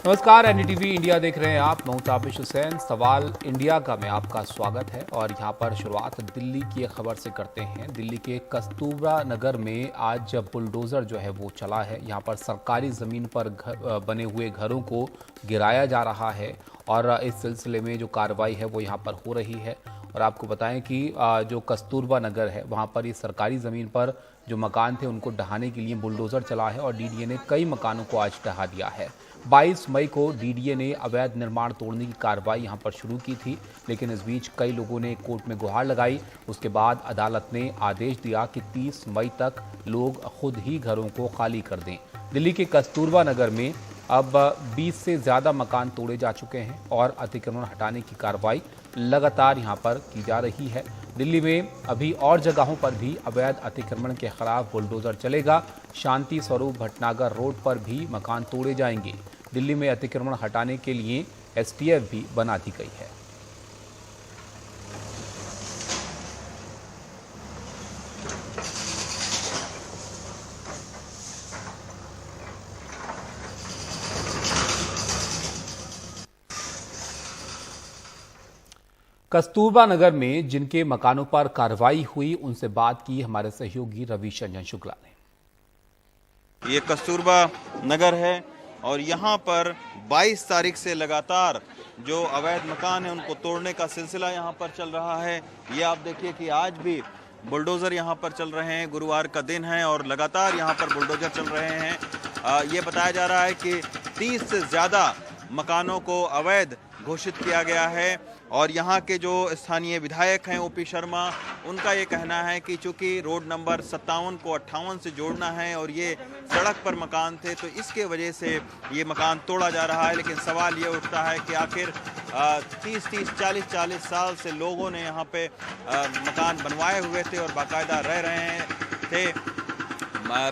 नमस्कार, NDTV India देख रहे हैं आप। मैं हूं ताबिश हुसैन। सवाल इंडिया का में आपका स्वागत है और यहां पर शुरुआत दिल्ली की एक खबर से करते हैं। दिल्ली के कस्तूरबा नगर में आज बुलडोजर जो है वो चला है। यहां पर सरकारी ज़मीन पर बने हुए घरों को गिराया जा रहा है और इस सिलसिले में जो कार्रवाई है वो यहां पर हो रही है। और आपको बताएं कि जो कस्तूरबा नगर है वहां पर ये सरकारी ज़मीन पर जो मकान थे उनको ढहाने के लिए बुलडोज़र चला है और डीडीए ने कई मकानों को आज ढहा दिया है। 22 मई को डीडीए ने अवैध निर्माण तोड़ने की कार्रवाई यहां पर शुरू की थी, लेकिन इस बीच कई लोगों ने कोर्ट में गुहार लगाई। उसके बाद अदालत ने आदेश दिया कि 30 मई तक लोग खुद ही घरों को खाली कर दें। दिल्ली के कस्तूरबा नगर में अब 20 से ज़्यादा मकान तोड़े जा चुके हैं और अतिक्रमण हटाने की कार्रवाई लगातार यहां पर की जा रही है। दिल्ली में अभी और जगहों पर भी अवैध अतिक्रमण के खिलाफ बुलडोजर चलेगा। शांति स्वरूप भटनागर रोड पर भी मकान तोड़े जाएंगे। दिल्ली में अतिक्रमण हटाने के लिए एसटीएफ भी बना दी गई है। कस्तूरबा नगर में जिनके मकानों पर कार्रवाई हुई उनसे बात की हमारे सहयोगी रविशंजन शुक्ला ने। ये कस्तूरबा नगर है और यहाँ पर 22 तारीख से लगातार जो अवैध मकान है उनको तोड़ने का सिलसिला यहाँ पर चल रहा है। ये आप देखिए कि आज भी बुलडोज़र यहाँ पर चल रहे हैं। गुरुवार का दिन है और लगातार यहाँ पर बुलडोज़र चल रहे हैं। ये बताया जा रहा है कि 30 से ज़्यादा मकानों को अवैध घोषित किया गया है और यहाँ के जो स्थानीय विधायक हैं ओपी शर्मा, उनका ये कहना है कि चूंकि रोड नंबर 57 को 58 से जोड़ना है और ये सड़क पर मकान थे तो इसके वजह से ये मकान तोड़ा जा रहा है। लेकिन सवाल ये उठता है कि आखिर 40 साल से लोगों ने यहाँ पे मकान बनवाए हुए थे और बाकायदा रह रहे थे।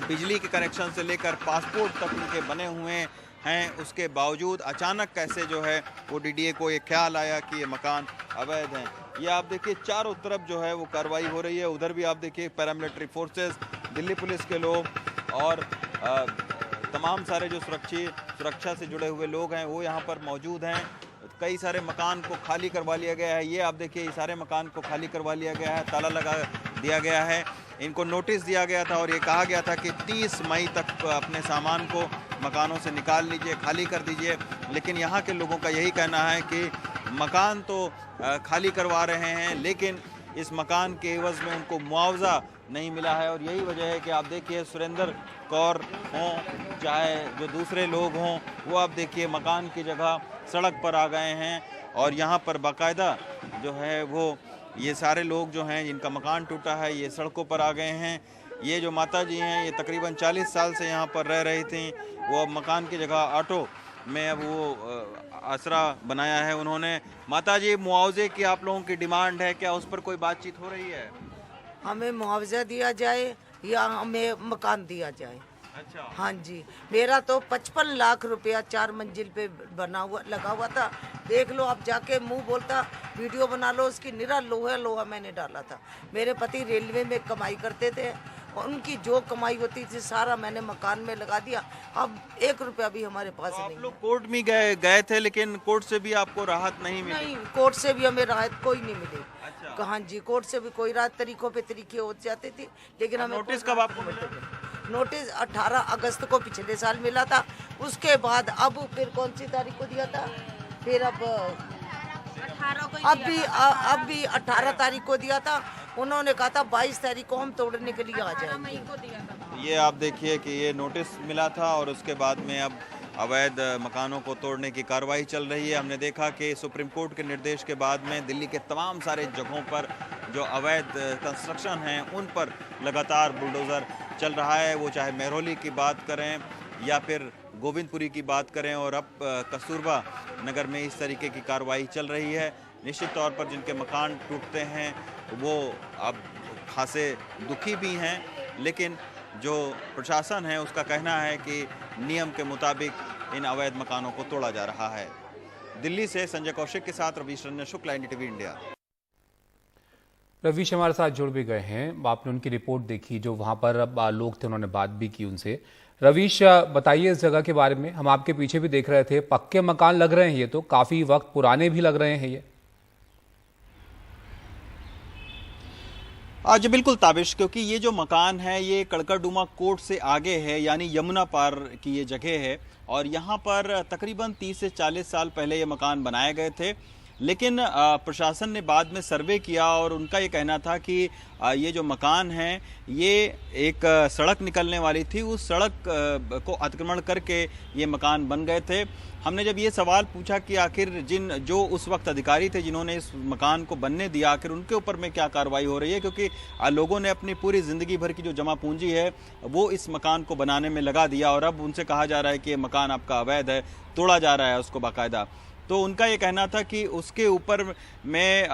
बिजली के कनेक्शन से लेकर पासपोर्ट तक उनके बने हुए हैं, उसके बावजूद अचानक कैसे जो है वो डीडीए को ये ख्याल आया कि ये मकान अवैध हैं। ये आप देखिए चारों तरफ जो है वो कार्रवाई हो रही है। उधर भी आप देखिए पैरामिलिट्री फोर्सेस, दिल्ली पुलिस के लोग और तमाम सारे जो सुरक्षा से जुड़े हुए लोग हैं वो यहाँ पर मौजूद हैं। कई सारे मकान को खाली करवा लिया गया है। ये आप देखिए ये सारे मकान को खाली करवा लिया गया है, ताला लगा दिया गया है। इनको नोटिस दिया गया था और ये कहा गया था कि 30 मई तक अपने सामान को मकानों से निकाल लीजिए, खाली कर दीजिए। लेकिन यहाँ के लोगों का यही कहना है कि मकान तो खाली करवा रहे हैं लेकिन इस मकान के एवज में उनको मुआवजा नहीं मिला है। और यही वजह है कि आप देखिए सुरेंद्र कौर हों चाहे जो दूसरे लोग हों, वो आप देखिए मकान की जगह सड़क पर आ गए हैं और यहाँ पर बाकायदा जो है वो ये सारे लोग जो हैं जिनका मकान टूटा है ये सड़कों पर आ गए हैं। ये जो माता जी हैं ये तकरीबन 40 साल से यहाँ पर रह रही थी, वो अब मकान की जगह ऑटो में अब वो आसरा बनाया है उन्होंने। माता जी, मुआवजे की आप लोगों की डिमांड है, क्या उस पर कोई बातचीत हो रही है? हमें मुआवजा दिया जाए या हमें मकान दिया जाए। अच्छा। हाँ जी, मेरा तो 55 लाख रुपया 4 मंजिल पे बना हुआ लगा हुआ था। देख लो आप जाके, मुंह बोलता वीडियो बना लो, उसकी निरा लोहा मैंने डाला था। मेरे पति रेलवे में कमाई करते थे और उनकी जो कमाई होती थी सारा मैंने मकान में लगा दिया। अब 1 रुपया भी हमारे पास तो नहीं। आप लोग कोर्ट में गए थे लेकिन कोर्ट से भी आपको राहत नहीं मिली? नहीं, कोर्ट से भी हमें राहत कोई नहीं मिली। अच्छा। हाँ जी, कोर्ट से भी कोई राहत तरीके हो जाती थी लेकिन हमें नोटिस कब आपको मिला? नोटिस 18 अगस्त को पिछले साल मिला था। उसके बाद अब फिर कौन सी तारीख को दिया था? फिर अब 18 तारीख को दिया था। उन्होंने कहा था 22 तारीख को हम तोड़ने के लिए आ जाएंगे। ये आप देखिए कि ये नोटिस मिला था और उसके बाद में अब अवैध मकानों को तोड़ने की कार्रवाई चल रही है। हमने देखा कि सुप्रीम कोर्ट के निर्देश के बाद में दिल्ली के तमाम सारे जगहों पर जो अवैध कंस्ट्रक्शन हैं उन पर लगातार बुलडोज़र चल रहा है। वो चाहे मेहरौली की बात करें या फिर गोविंदपुरी की बात करें और अब कस्तूरबा नगर में इस तरीके की कार्रवाई चल रही है। निश्चित तौर पर जिनके मकान टूटते हैं वो अब खासे दुखी भी हैं, लेकिन जो प्रशासन है उसका कहना है कि नियम के मुताबिक इन अवैध मकानों को तोड़ा जा रहा है। दिल्ली से संजय कौशिक के साथ रविशंजन शुक्ला, एनडीटीवी इंडिया। रवीश हमारे साथ जुड़ भी गए हैं। आपने उनकी रिपोर्ट देखी, जो वहां पर लोग थे, उन्होंने बात भी की उनसे। रवीश, बताइए इस जगह के बारे में। हम आपके पीछे भी देख रहे थे, पक्के मकान लग रहे हैं, ये तो काफी वक्त पुराने भी लग रहे हैं ये। जी बिल्कुल ताबिश, क्योंकि ये जो मकान है ये कड़कड़डुमा कोर्ट से आगे है, यानी यमुना पार की ये जगह है। और यहाँ पर तकरीबन 30 से 40 साल पहले ये मकान बनाए गए थे, लेकिन प्रशासन ने बाद में सर्वे किया और उनका ये कहना था कि ये जो मकान है ये एक सड़क निकलने वाली थी, उस सड़क को अतिक्रमण करके ये मकान बन गए थे। हमने जब ये सवाल पूछा कि आखिर जो उस वक्त अधिकारी थे जिन्होंने इस मकान को बनने दिया, आखिर उनके ऊपर में क्या कार्रवाई हो रही है, क्योंकि लोगों ने अपनी पूरी ज़िंदगी भर की जो जमा पूंजी है वो इस मकान को बनाने में लगा दिया और अब उनसे कहा जा रहा है कि ये मकान आपका अवैध है, तोड़ा जा रहा है उसको बाकायदा। तो उनका ये कहना था कि उसके ऊपर में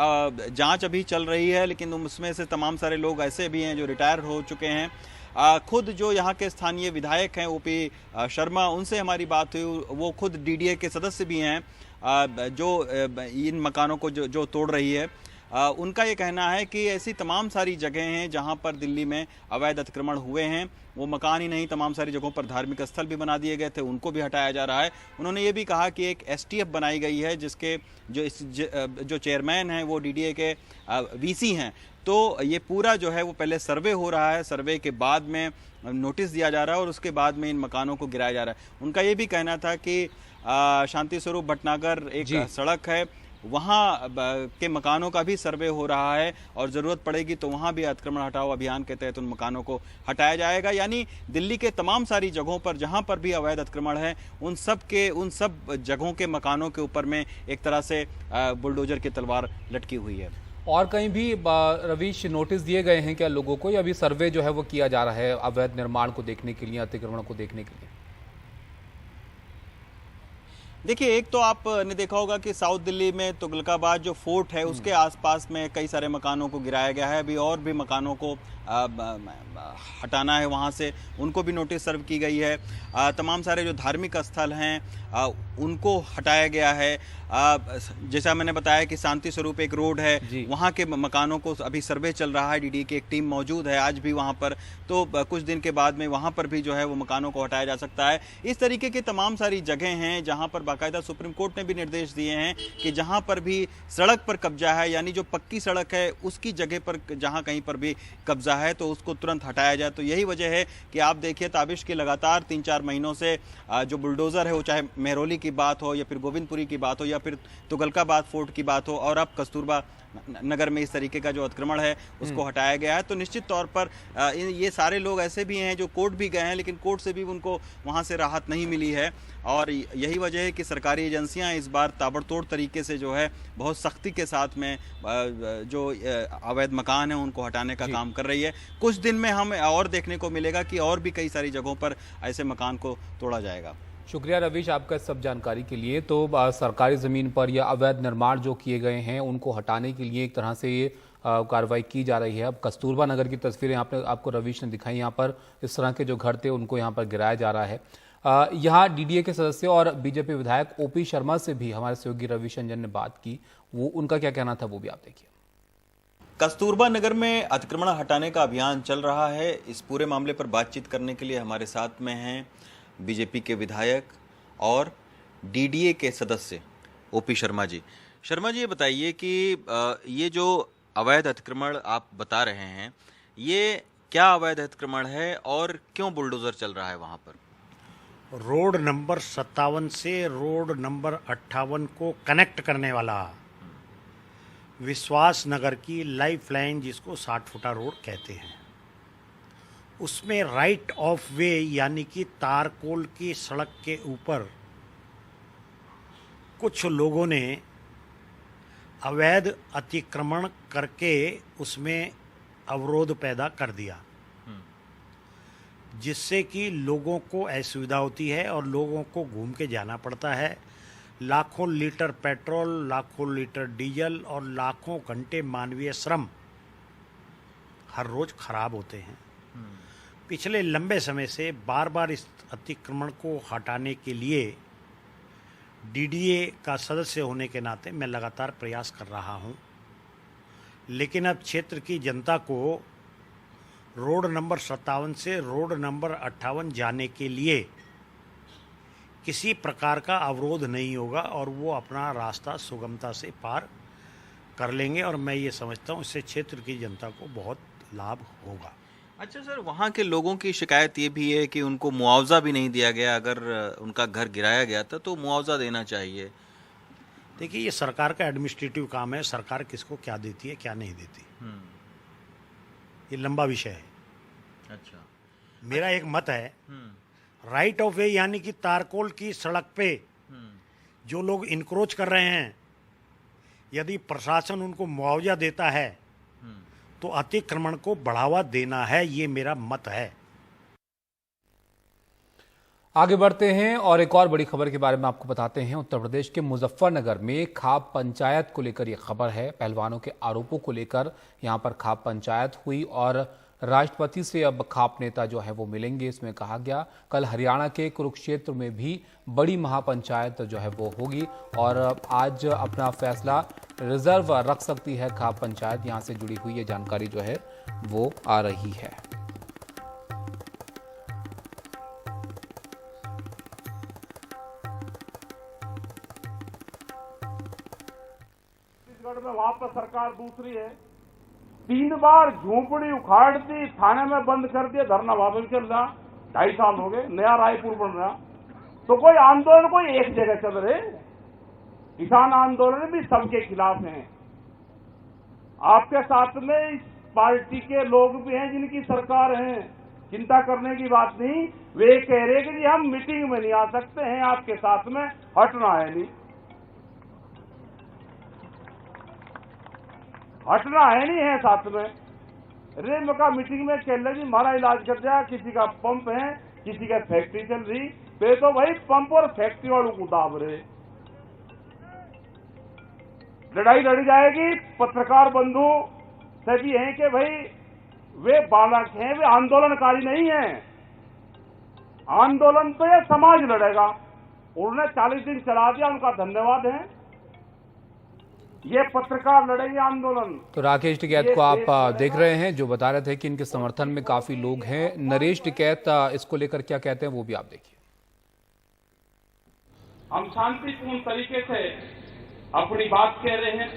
जांच अभी चल रही है, लेकिन उसमें से तमाम सारे लोग ऐसे भी हैं जो रिटायर हो चुके हैं। खुद जो यहाँ के स्थानीय विधायक हैं ओपी शर्मा, उनसे हमारी बात हुई, वो खुद डीडीए के सदस्य भी हैं, जो इन मकानों को जो तोड़ रही है। उनका ये कहना है कि ऐसी तमाम सारी जगह हैं जहाँ पर दिल्ली में अवैध अतिक्रमण हुए हैं। वो मकान ही नहीं, तमाम सारी जगहों पर धार्मिक स्थल भी बना दिए गए थे, उनको भी हटाया जा रहा है। उन्होंने ये भी कहा कि एक एसटीएफ बनाई गई है जिसके जो चेयरमैन हैं वो डीडीए के वीसी हैं। तो ये पूरा जो है वो पहले सर्वे हो रहा है, सर्वे के बाद में नोटिस दिया जा रहा है और उसके बाद में इन मकानों को गिराया जा रहा है। उनका ये भी कहना था कि शांति स्वरूप भटनागर एक सड़क है, वहाँ के मकानों का भी सर्वे हो रहा है और ज़रूरत पड़ेगी तो वहाँ भी अतिक्रमण हटाओ अभियान के तहत उन मकानों को हटाया जाएगा। यानी दिल्ली के तमाम सारी जगहों पर जहाँ पर भी अवैध अतिक्रमण है उन सब जगहों के मकानों के ऊपर में एक तरह से बुलडोजर की तलवार लटकी हुई है। और कहीं भी रवीश नोटिस दिए गए हैं क्या लोगों को, या अभी सर्वे जो है वो किया जा रहा है अवैध निर्माण को देखने के लिए, अतिक्रमण को देखने के लिए? देखिए, एक तो आपने देखा होगा कि साउथ दिल्ली में तुगलकाबाद जो फोर्ट है उसके आसपास में कई सारे मकानों को गिराया गया है। अभी और भी मकानों को हटाना है वहाँ से, उनको भी नोटिस सर्व की गई है। तमाम सारे जो धार्मिक स्थल हैं उनको हटाया गया है। जैसा मैंने बताया कि शांति स्वरूप एक रोड है, वहाँ के मकानों को अभी सर्वे चल रहा है, डीडी की एक टीम मौजूद है आज भी वहाँ पर। तो कुछ दिन के बाद में वहाँ पर भी जो है वो मकानों को हटाया जा सकता है। इस तरीके की तमाम सारी जगह हैं जहाँ पर बाकायदा सुप्रीम कोर्ट ने भी निर्देश दिए हैं कि जहाँ पर भी सड़क पर कब्जा है, यानी जो पक्की सड़क है उसकी जगह पर जहाँ कहीं पर भी कब्जा है तो उसको तुरंत हटाया जाए। तो यही वजह है कि आप देखिए ताबिश की लगातार 3-4 महीनों से जो बुलडोज़र है, वो चाहे मेहरौली की बात हो या फिर गोविंदपुरी की बात हो या फिर तुगलकाबाद फोर्ट की बात हो और अब कस्तूरबा नगर में इस तरीके का जो अतिक्रमण है उसको हटाया गया है। तो निश्चित तौर पर ये सारे लोग ऐसे भी हैं जो कोर्ट भी गए हैं, लेकिन कोर्ट से भी उनको वहाँ से राहत नहीं मिली है। और यही वजह है कि सरकारी एजेंसियां इस बार ताबड़तोड़ तरीके से जो है बहुत सख्ती के साथ में जो अवैध मकान है उनको हटाने का काम कर रही है। कुछ दिन में हमें और देखने को मिलेगा कि और भी कई सारी जगहों पर ऐसे मकान को तोड़ा जाएगा। शुक्रिया रवीश आपका सब जानकारी के लिए। तो सरकारी ज़मीन पर या अवैध निर्माण जो किए गए हैं उनको हटाने के लिए एक तरह से ये कार्रवाई की जा रही है। अब कस्तूरबा नगर की तस्वीरें आपको रवीश ने दिखाई, यहाँ पर इस तरह के जो घर थे उनको यहाँ पर गिराया जा रहा है। यहाँ डीडीए के सदस्य और बीजेपी विधायक ओपी शर्मा से भी हमारे सहयोगी रवीश रंजन ने बात की, वो उनका क्या कहना था वो भी आप देखिए। कस्तूरबा नगर में अतिक्रमण हटाने का अभियान चल रहा है। इस पूरे मामले पर बातचीत करने के लिए हमारे साथ में हैं बीजेपी के विधायक और डीडीए के सदस्य ओपी शर्मा जी। शर्मा जी, ये बताइए कि ये जो अवैध अतिक्रमण आप बता रहे हैं, ये क्या अवैध अतिक्रमण है और क्यों बुलडोजर चल रहा है वहाँ पर? रोड नंबर 57 से रोड नंबर 58 को कनेक्ट करने वाला विश्वास नगर की लाइफ लाइन, जिसको 60 फुटा रोड कहते हैं, उसमें राइट ऑफ वे यानी कि तारकोल की सड़क के ऊपर कुछ लोगों ने अवैध अतिक्रमण करके उसमें अवरोध पैदा कर दिया, जिससे कि लोगों को असुविधा होती है और लोगों को घूम के जाना पड़ता है। लाखों लीटर पेट्रोल, लाखों लीटर डीजल और लाखों घंटे मानवीय श्रम हर रोज खराब होते हैं। पिछले लंबे समय से बार बार इस अतिक्रमण को हटाने के लिए डीडीए का सदस्य होने के नाते मैं लगातार प्रयास कर रहा हूं, लेकिन अब क्षेत्र की जनता को रोड नंबर 57 से रोड नंबर 58 जाने के लिए किसी प्रकार का अवरोध नहीं होगा और वो अपना रास्ता सुगमता से पार कर लेंगे और मैं ये समझता हूँ इससे क्षेत्र की जनता को बहुत लाभ होगा। अच्छा सर, वहाँ के लोगों की शिकायत ये भी है कि उनको मुआवजा भी नहीं दिया गया। अगर उनका घर गिराया गया था तो मुआवजा देना चाहिए। देखिए, ये सरकार का एडमिनिस्ट्रेटिव काम है, सरकार किसको क्या देती है क्या नहीं देती, ये लंबा विषय है। अच्छा, मेरा एक मत है, राइट ऑफ वे यानी कि तारकोल की सड़क पे जो लोग इंक्रोच कर रहे हैं, यदि प्रशासन उनको मुआवजा देता है तो अतिक्रमण को बढ़ावा देना है, ये मेरा मत है। आगे बढ़ते हैं और एक और बड़ी खबर के बारे में आपको बताते हैं। उत्तर प्रदेश के मुजफ्फरनगर में खाप पंचायत को लेकर यह खबर है। पहलवानों के आरोपों को लेकर यहां पर खाप पंचायत हुई और राष्ट्रपति से अब खाप नेता जो है वो मिलेंगे, इसमें कहा गया। कल हरियाणा के कुरुक्षेत्र में भी बड़ी महापंचायत जो है वो होगी और आज अपना फैसला रिजर्व रख सकती है खाप पंचायत। यहां से जुड़ी हुई ये जानकारी जो है वो आ रही है। छत्तीसगढ़ में वहां पर सरकार दूसरी है। 3 बार झोपड़ी उखाड़ दी, थाने में बंद कर दिया, धरना वहां पर चल रहा। 2.5 साल हो गए, नया रायपुर बन रहा। तो कोई आंदोलन कोई एक जगह चल रहे। किसान आंदोलन भी सबके खिलाफ हैं। आपके साथ में इस पार्टी के लोग भी हैं जिनकी सरकार है, चिंता करने की बात नहीं। वे कह रहे कि जी हम मीटिंग में नहीं आ सकते हैं, आपके साथ में हटना है नहीं, हटना है नहीं है साथ में। रेल का मीटिंग में कह रहे जी हमारा इलाज कर दिया, किसी का पंप है, किसी का फैक्ट्री चल रही, वे तो भाई पंप और फैक्ट्री वालों को दाब रहे। लड़ाई लड़ी जाएगी। पत्रकार बंधु सभी हैं कि भाई वे बालक हैं, वे आंदोलनकारी नहीं हैं। आंदोलन तो ये समाज लड़ेगा। उन्होंने 40 दिन चला दिया, उनका धन्यवाद है। ये पत्रकार लड़ेंगे आंदोलन। तो राकेश टिकैत को आप देख रहे हैं जो बता रहे थे कि इनके समर्थन में काफी लोग हैं। नरेश टिकैत इसको लेकर क्या कहते हैं वो भी आप देखिए। हम शांतिपूर्ण तरीके से अपनी बात कह रहे हैं।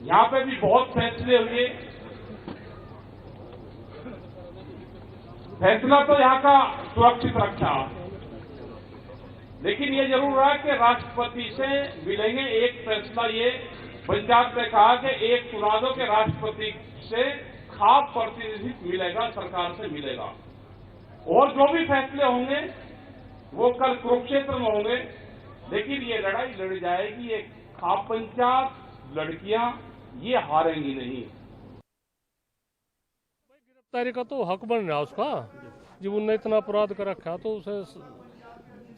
यहाँ पे भी बहुत फैसले हुए। फैसला तो यहाँ का सुरक्षित रक्षा, लेकिन ये जरूर रहा कि राष्ट्रपति से मिलेंगे। एक फैसला ये पंजाब ने कहा कि एक सुना दो कि राष्ट्रपति से खाप प्रतिनिधित्व मिलेगा, सरकार से मिलेगा। और जो भी फैसले होंगे वो कल कुरुक्षेत्र में होंगे। लेकिन ये लड़ाई लड़ी जाएगी। ये खाप पंचायत लड़कियां ये हारेंगी नहीं। गिरफ्तारी का तो हक बन रहा उसका। जब उनने इतना अपराध कर रखा तो उसे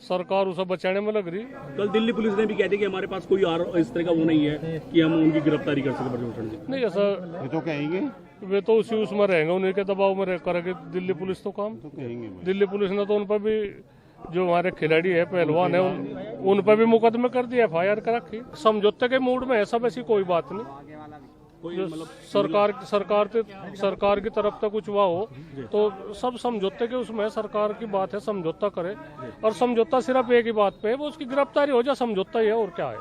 सरकार उसे बचाने में लग रही। कल दिल्ली पुलिस ने भी कह दिया कि हमारे पास कोई इस तरह का वो नहीं है कि हम उनकी गिरफ्तारी कर सके। नहीं, ऐसा ये तो कहेंगे, वे तो उसी उसमें रहेंगे, उन्हीं के दबाव में करेंगे दिल्ली पुलिस तो काम। तो कहेंगे दिल्ली पुलिस ने तो उन पर भी, जो हमारे खिलाड़ी है पहलवान है, उन पर भी मुकदमे कर दिया, FIR कर रखी। समझौते के मूड में है सब, ऐसी कोई बात नहीं। जो सरकार की तरफ से कुछ हुआ हो तो सब समझौते के उसमें सरकार की बात है, समझौता करे। और समझौता सिर्फ एक ही बात पे है, वो उसकी गिरफ्तारी हो जाए, समझौता ही है और क्या है।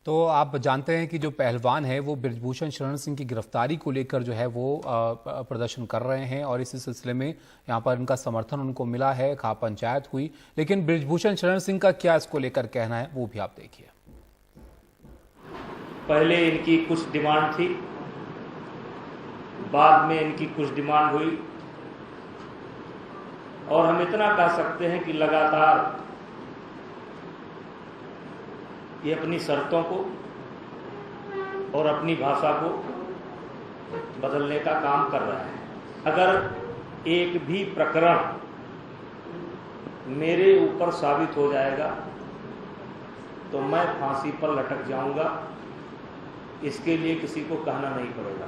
तो आप जानते हैं कि जो पहलवान है वो बृजभूषण शरण सिंह की गिरफ्तारी को लेकर जो है वो प्रदर्शन कर रहे हैं और इसी सिलसिले में यहाँ पर इनका समर्थन उनको मिला है। खाप पंचायत हुई, लेकिन बृजभूषण शरण सिंह का क्या इसको लेकर कहना है वो भी आप देखिए। पहले इनकी कुछ डिमांड थी, बाद में इनकी कुछ डिमांड हुई और हम इतना कह सकते हैं कि लगातार ये अपनी शर्तों को और अपनी भाषा को बदलने का काम कर रहा है। अगर एक भी प्रकरण मेरे ऊपर साबित हो जाएगा तो मैं फांसी पर लटक जाऊंगा। इसके लिए किसी को कहना नहीं पड़ेगा।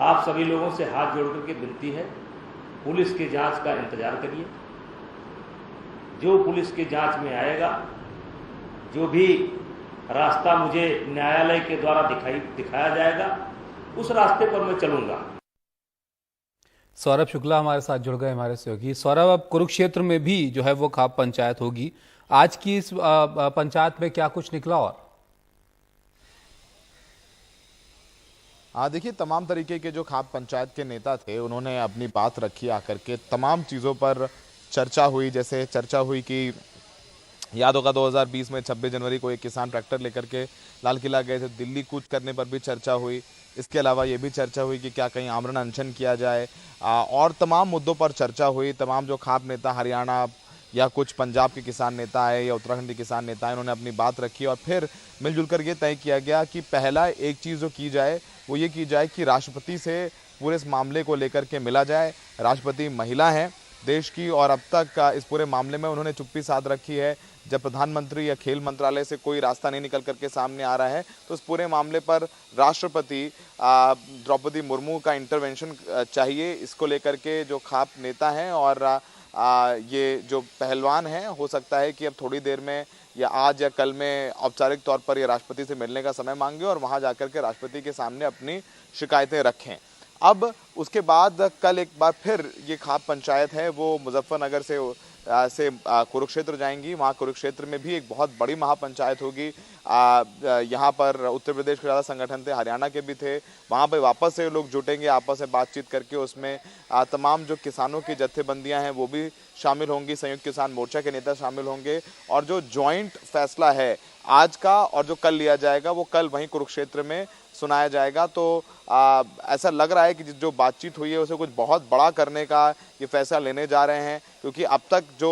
आप सभी लोगों से हाथ जोड़ करके विनती है, पुलिस के जांच का इंतजार करिए। जो पुलिस के जांच में आएगा, जो भी रास्ता मुझे न्यायालय के द्वारा दिखाया जाएगा, उस रास्ते पर मैं चलूंगा। सौरभ शुक्ला हमारे साथ जुड़ गए, हमारे सहयोगी। सौरभ, अब कुरुक्षेत्र में भी जो है वो खाप पंचायत होगी। आज की इस पंचायत में क्या कुछ निकला? और देखिए, तमाम तरीके के जो खाप पंचायत के नेता थे उन्होंने अपनी बात रखी आकर के। तमाम चीज़ों पर चर्चा हुई। जैसे चर्चा हुई कि याद होगा 2020 में 26 जनवरी को एक किसान ट्रैक्टर लेकर के लाल किला गए थे, दिल्ली कूच करने पर भी चर्चा हुई। इसके अलावा ये भी चर्चा हुई कि क्या कहीं आमरण अनशन किया जाए, और तमाम मुद्दों पर चर्चा हुई। तमाम जो खाप नेता हरियाणा या कुछ पंजाब के किसान नेता आए या उत्तराखंड के किसान नेता आए, उन्होंने अपनी बात रखी और फिर मिलजुल कर ये तय किया गया कि पहला एक चीज़ जो की जाए वो ये की जाए कि राष्ट्रपति से पूरे इस मामले को लेकर के मिला जाए। राष्ट्रपति महिला हैं देश की, और अब तक इस पूरे मामले में उन्होंने चुप्पी साध रखी है। जब प्रधानमंत्री या खेल मंत्रालय से कोई रास्ता नहीं निकल करके सामने आ रहा है तो इस पूरे मामले पर राष्ट्रपति द्रौपदी मुर्मू का इंटरवेंशन चाहिए। इसको लेकर के जो खाप नेता हैं और ये जो पहलवान हैं, हो सकता है कि अब थोड़ी देर में या आज या कल में औपचारिक तौर पर ये राष्ट्रपति से मिलने का समय मांगे और वहाँ जाकर के राष्ट्रपति के सामने अपनी शिकायतें रखें। अब उसके बाद कल एक बार फिर ये खाप पंचायत है वो मुजफ्फरनगर से कुरुक्षेत्र जाएंगी। वहाँ कुरुक्षेत्र में भी एक बहुत बड़ी महापंचायत होगी। यहाँ पर उत्तर प्रदेश के ज़्यादा संगठन थे, हरियाणा के भी थे। वहाँ पे वापस से लोग जुटेंगे, आपस में बातचीत करके उसमें तमाम जो किसानों की जत्थेबंदियाँ हैं वो भी शामिल होंगी, संयुक्त किसान मोर्चा के नेता शामिल होंगे, और जो जॉइंट फैसला है आज का और जो कल लिया जाएगा वो कल वहीं कुरुक्षेत्र में सुनाया जाएगा। तो ऐसा लग रहा है कि जो बातचीत हुई है उसे कुछ बहुत बड़ा करने का ये फैसला लेने जा रहे हैं, क्योंकि अब तक जो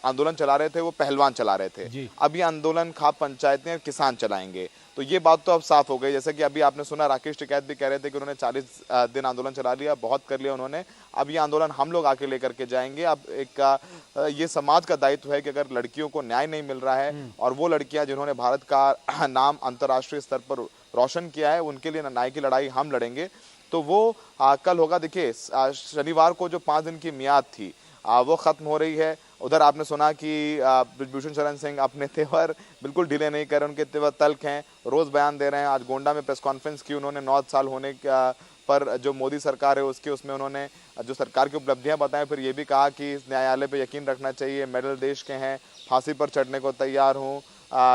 आंदोलन चला रहे थे वो पहलवान चला रहे थे। अब ये आंदोलन खाप पंचायतें किसान चलाएंगे। तो ये बात तो अब साफ हो गई। जैसे कि अभी आपने सुना, राकेश टिकैत भी कह रहे थे कि उन्होंने 40 दिन आंदोलन चला लिया, बहुत कर लिया उन्होंने। अब ये आंदोलन हम लोग आके लेकर के जाएंगे। अब एक ये समाज का दायित्व है कि अगर लड़कियों को न्याय नहीं मिल रहा है और वो लड़कियां जिन्होंने भारत का नाम अंतर्राष्ट्रीय स्तर पर रोशन किया है, उनके लिए न्याय की लड़ाई हम लड़ेंगे। तो वो कल होगा। देखिए, शनिवार को जो 5 दिन की मियाद थी वो खत्म हो रही है। उधर आपने सुना कि ब्रिजभूषण शरण सिंह अपने तेवर बिल्कुल ढीले नहीं कर रहे, उनके तेवर तल्ख हैं, रोज़ बयान दे रहे हैं। आज गोंडा में प्रेस कॉन्फ्रेंस की उन्होंने 9 साल होने पर जो मोदी सरकार है उसमें उन्होंने जो सरकार की उपलब्धियां बताएं। फिर ये भी कहा कि इस न्यायालय पे यकीन रखना चाहिए, मेडल देश के हैं, फांसी पर चढ़ने को तैयार हूँ,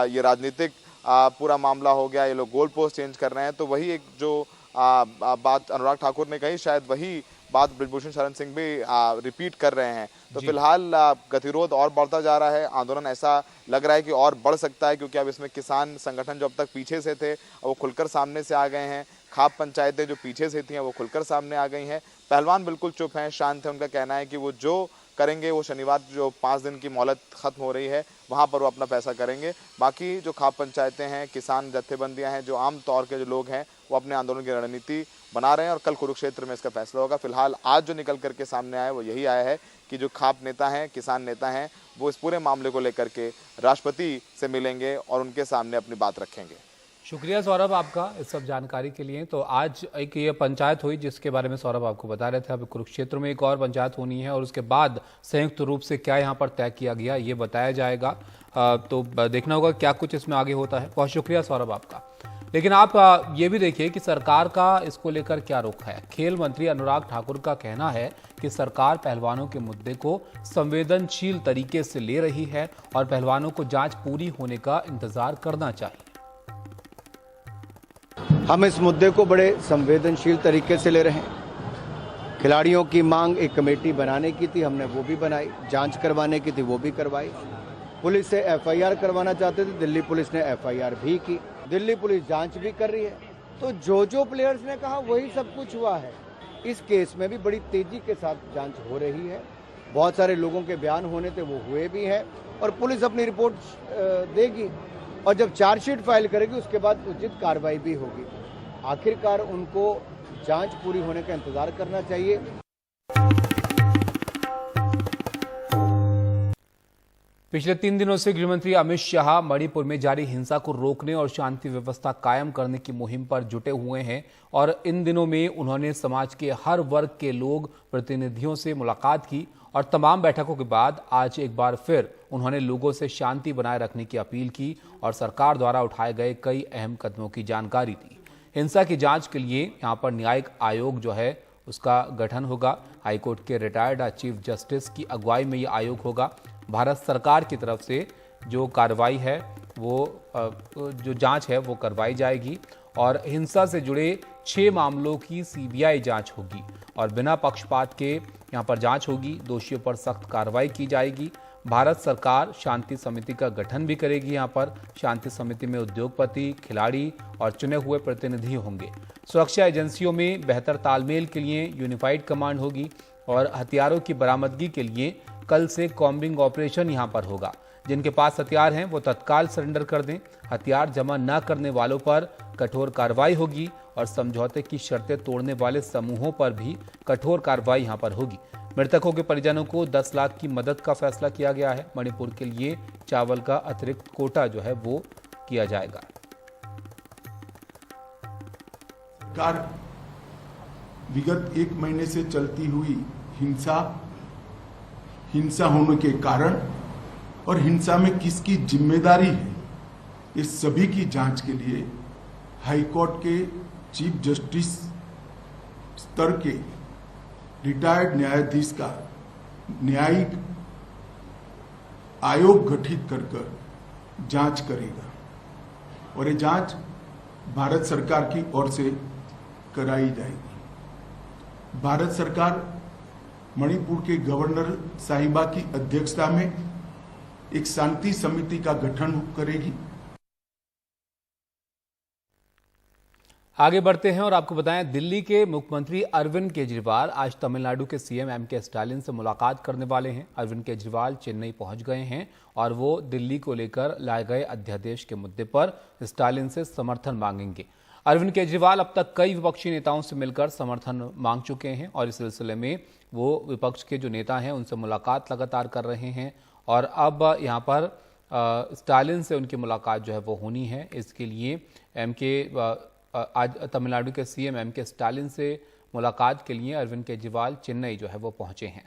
ये राजनीतिक पूरा मामला हो गया, ये लोग गोल पोस्ट चेंज कर रहे हैं। तो वही एक जो बात अनुराग ठाकुर ने कही, शायद वही बात ब्रिजभूषण शरण सिंह भी रिपीट कर रहे हैं। तो फिलहाल गतिरोध और बढ़ता जा रहा है। आंदोलन ऐसा लग रहा है कि और बढ़ सकता है, क्योंकि अब इसमें किसान संगठन जो अब तक पीछे से थे वो खुलकर सामने से आ गए हैं। खाप पंचायतें जो पीछे से थी वो खुलकर सामने आ गई हैं। पहलवान बिल्कुल चुप हैं, शांत हैं। उनका कहना है कि वो जो करेंगे वो शनिवार जो 5 दिन की मोहलत खत्म हो रही है वहाँ पर वो अपना फैसला करेंगे। बाकी जो खाप पंचायतें हैं, किसान जत्थेबंदियाँ हैं, जो आम तौर के जो लोग हैं वो अपने आंदोलन की रणनीति बना रहे हैं और कल कुरुक्षेत्र में इसका फैसला होगा। फिलहाल आज जो निकल करके सामने आया वो यही आया है कि जो खाप नेता हैं, किसान नेता हैं, वो इस पूरे मामले को लेकर के राष्ट्रपति से मिलेंगे और उनके सामने अपनी बात रखेंगे। शुक्रिया सौरभ आपका इस सब जानकारी के लिए। तो आज एक ये पंचायत हुई जिसके बारे में सौरभ आपको बता रहे थे। अभी कुरुक्षेत्र में एक और पंचायत होनी है और उसके बाद संयुक्त रूप से क्या यहाँ पर तय किया गया ये बताया जाएगा। तो देखना होगा क्या कुछ इसमें आगे होता है। बहुत शुक्रिया सौरभ आपका। लेकिन आप ये भी देखिए कि सरकार का इसको लेकर क्या रुख है। खेल मंत्री अनुराग ठाकुर का कहना है कि सरकार पहलवानों के मुद्दे को संवेदनशील तरीके से ले रही है और पहलवानों को जांच पूरी होने का इंतजार करना चाहिए। हम इस मुद्दे को बड़े संवेदनशील तरीके से ले रहे हैं। खिलाड़ियों की मांग एक कमेटी बनाने की थी, हमने वो भी बनाई। जांच करवाने की थी, वो भी करवाई। पुलिस से एफआईआर करवाना चाहते थे, दिल्ली पुलिस ने एफआईआर भी की। दिल्ली पुलिस जांच भी कर रही है। तो जो प्लेयर्स ने कहा वही सब कुछ हुआ है। इस केस में भी बड़ी तेजी के साथ जांच हो रही है। बहुत सारे लोगों के बयान होने थे, वो हुए भी हैं और पुलिस अपनी रिपोर्ट देगी और जब चार्जशीट फाइल करेगी उसके बाद उचित कार्रवाई भी होगी। आखिरकार उनको जांच पूरी होने का इंतजार करना चाहिए। पिछले 3 दिनों से गृहमंत्री अमित शाह मणिपुर में जारी हिंसा को रोकने और शांति व्यवस्था कायम करने की मुहिम पर जुटे हुए हैं और इन दिनों में उन्होंने समाज के हर वर्ग के लोग प्रतिनिधियों से मुलाकात की और तमाम बैठकों के बाद आज एक बार फिर उन्होंने लोगों से शांति बनाए रखने की अपील की और सरकार द्वारा उठाए गए कई अहम कदमों की जानकारी दी। हिंसा की जांच के लिए यहां पर न्यायिक आयोग जो है उसका गठन होगा। हाईकोर्ट के रिटायर्ड चीफ जस्टिस की अगुवाई में ये आयोग होगा। भारत सरकार की तरफ से जो कार्रवाई है वो जो जांच है वो करवाई जाएगी और हिंसा से जुड़े 6 मामलों की सीबीआई जांच होगी और बिना पक्षपात के यहाँ पर जांच होगी। दोषियों पर सख्त कार्रवाई की जाएगी। भारत सरकार शांति समिति का गठन भी करेगी। यहाँ पर शांति समिति में उद्योगपति, खिलाड़ी और चुने हुए प्रतिनिधि होंगे। सुरक्षा एजेंसियों में बेहतर तालमेल के लिए यूनिफाइड कमांड होगी और हथियारों की बरामदगी के लिए कल से कॉम्बिंग ऑपरेशन यहाँ पर होगा। जिनके पास हथियार हैं वो तत्काल सरेंडर कर दें। हथियार जमा न करने वालों पर कठोर कार्रवाई होगी और समझौते की शर्तें तोड़ने वाले समूहों पर भी कठोर कार्रवाई यहाँ पर होगी। मृतकों के परिजनों को 10 लाख की मदद का फैसला किया गया है। मणिपुर के लिए चावल का अतिरिक्त कोटा जो है वो किया जाएगा। सरकार विगत 1 महीने से चलती हुई हिंसा होने के कारण और हिंसा में किसकी जिम्मेदारी है, इस सभी की जांच के लिए हाईकोर्ट के चीफ जस्टिस स्तर के रिटायर्ड न्यायाधीश का न्यायिक आयोग गठित कर जांच करेगा और ये जांच भारत सरकार की ओर से कराई जाएगी। भारत सरकार मणिपुर के गवर्नर साहिबा की अध्यक्षता में एक शांति समिति का गठन करेगी। आगे बढ़ते हैं और आपको बताएं, दिल्ली के मुख्यमंत्री अरविंद केजरीवाल आज तमिलनाडु के सीएम एम.के. स्टालिन से मुलाकात करने वाले हैं। अरविंद केजरीवाल चेन्नई पहुंच गए हैं और वो दिल्ली को लेकर लाए गए अध्यादेश के मुद्दे पर स्टालिन से समर्थन मांगेंगे। अरविंद केजरीवाल अब तक कई विपक्षी नेताओं से मिलकर समर्थन मांग चुके हैं और इस सिलसिले में वो विपक्ष के जो नेता हैं उनसे मुलाकात लगातार कर रहे हैं और अब यहाँ पर स्टालिन से उनकी मुलाकात जो है वो होनी है। इसके लिए आज तमिलनाडु के सीएम एम.के. स्टालिन से मुलाकात के लिए अरविंद केजरीवाल चेन्नई जो है वो पहुंचे हैं।